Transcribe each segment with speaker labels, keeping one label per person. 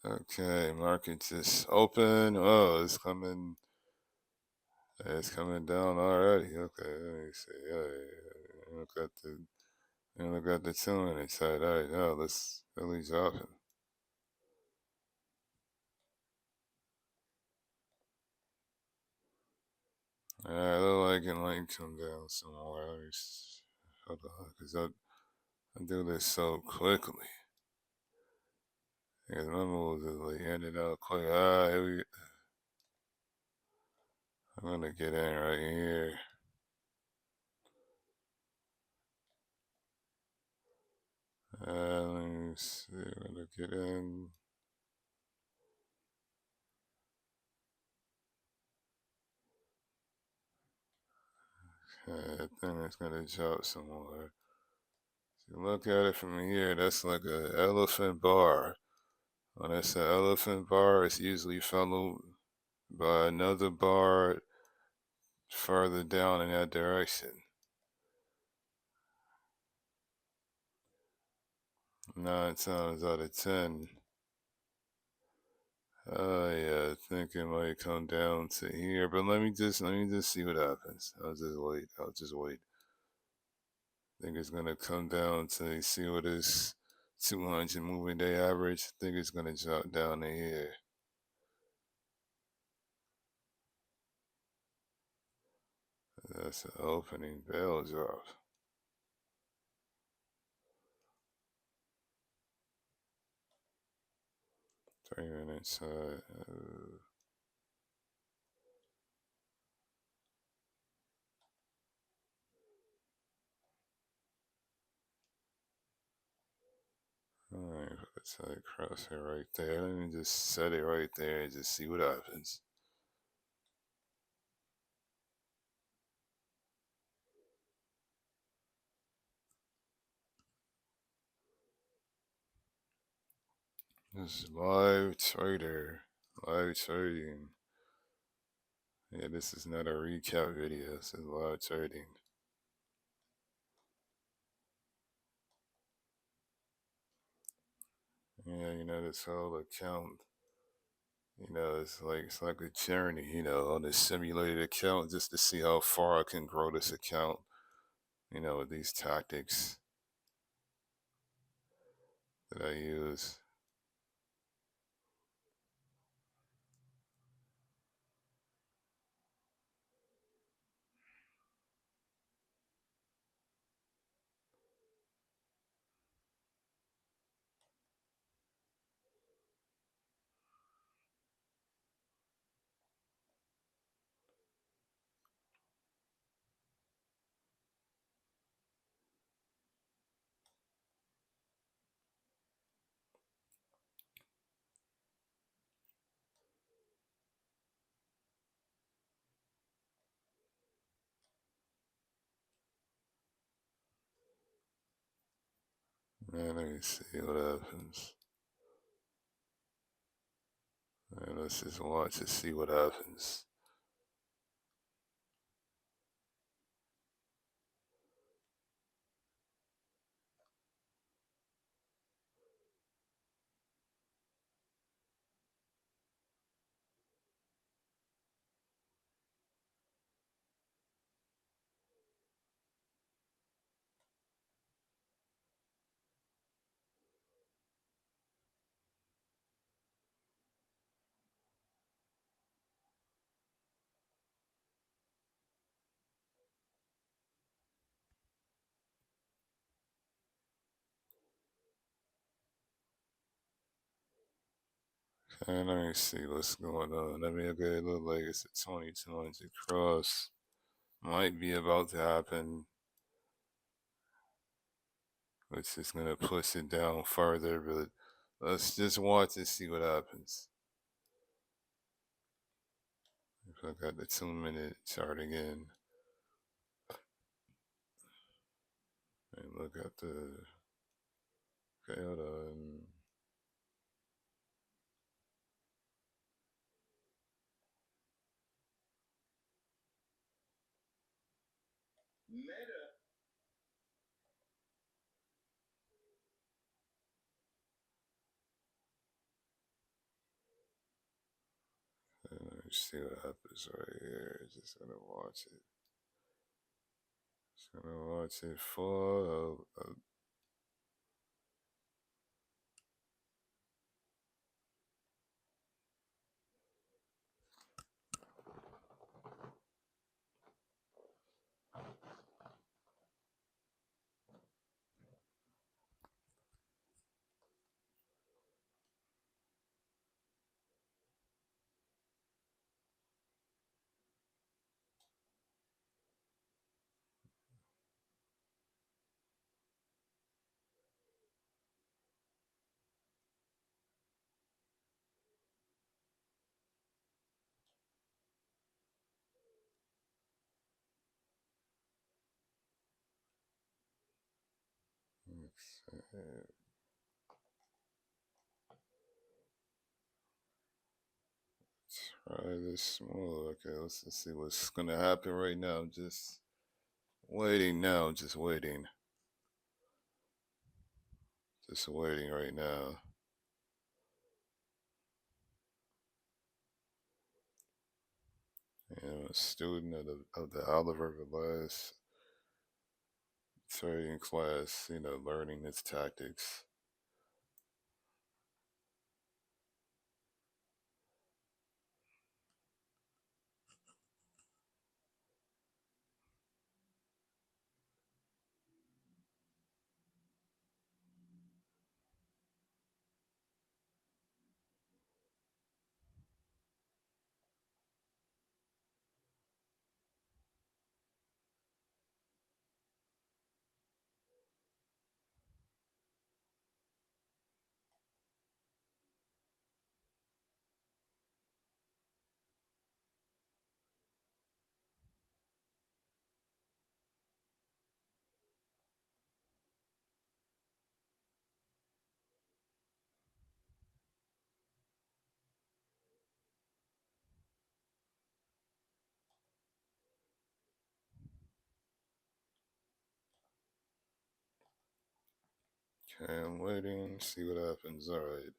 Speaker 1: Okay, market just open. Oh, it's coming. It's coming down already. Okay, let me see. Look at the 2 minute side. All right, now let's at least open. All right, look like it might come down somewhere. Hold on, cause I do this so quickly. Because my moves is like ended up quick. I'm gonna get in right here. Let me see. I'm gonna get in. I think it's gonna drop somewhere. If you look at it from here, that's like an elephant bar. When it's an elephant bar, it's usually followed by another bar further down in that direction. 9 times out of 10. Oh yeah, I think it might come down to here, but let me just see what happens. I'll just wait. I think it's gonna come down to see what is 200 moving day average. I think it's gonna drop down to here. That's an opening bell drop. 3 minutes. Alright, let's cross it right there. Let me just set it right there and just see what happens. This is live trader. Live trading. Yeah, this is not a recap video. This is live trading. Yeah, this whole account. It's like a journey. On this simulated account, just to see how far I can grow this account. With these tactics that I use. Man, let me see what happens. Man, let's just watch and see what happens. Okay, let me see what's going on. Okay, it look like it's a 2200 cross. Might be about to happen, which is gonna push it down further, but let's just watch and see what happens. If I got the 2 minute chart again. And look at the okay, hold on. Let's see what happens right here. Just gonna watch it. Just gonna watch it for try this more. Okay, let's see what's gonna happen right now. Just waiting now. Just waiting. Just waiting right now. I'm a student of the Oliver Velez trading class. Learning its tactics. Okay, I'm waiting. See what happens. All right.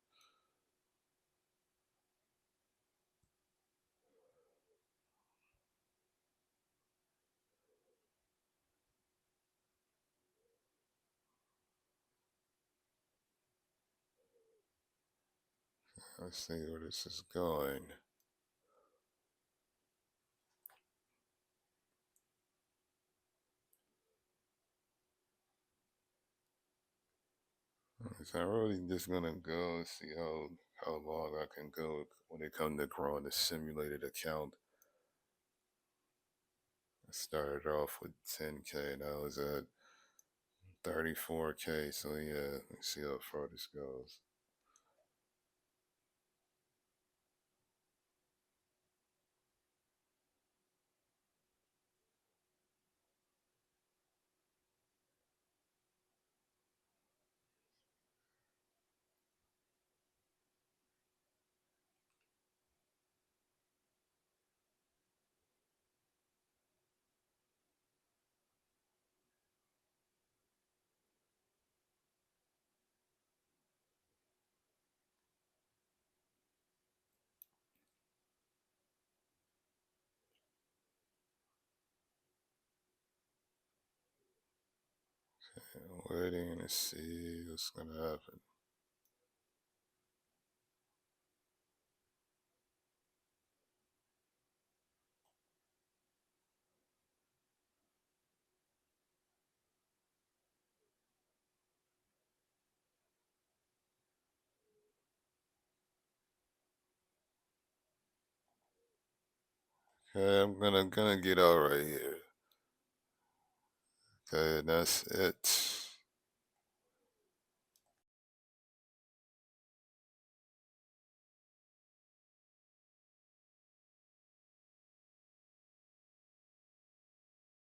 Speaker 1: Let's see where this is going. So I'm really just gonna go and see how long I can go when it comes to growing a simulated account. I started off with 10K and I was at 34K. So yeah, let's see how far this goes. I'm waiting to see what's gonna happen. Okay, I'm gonna get out right here. Okay, and that's it.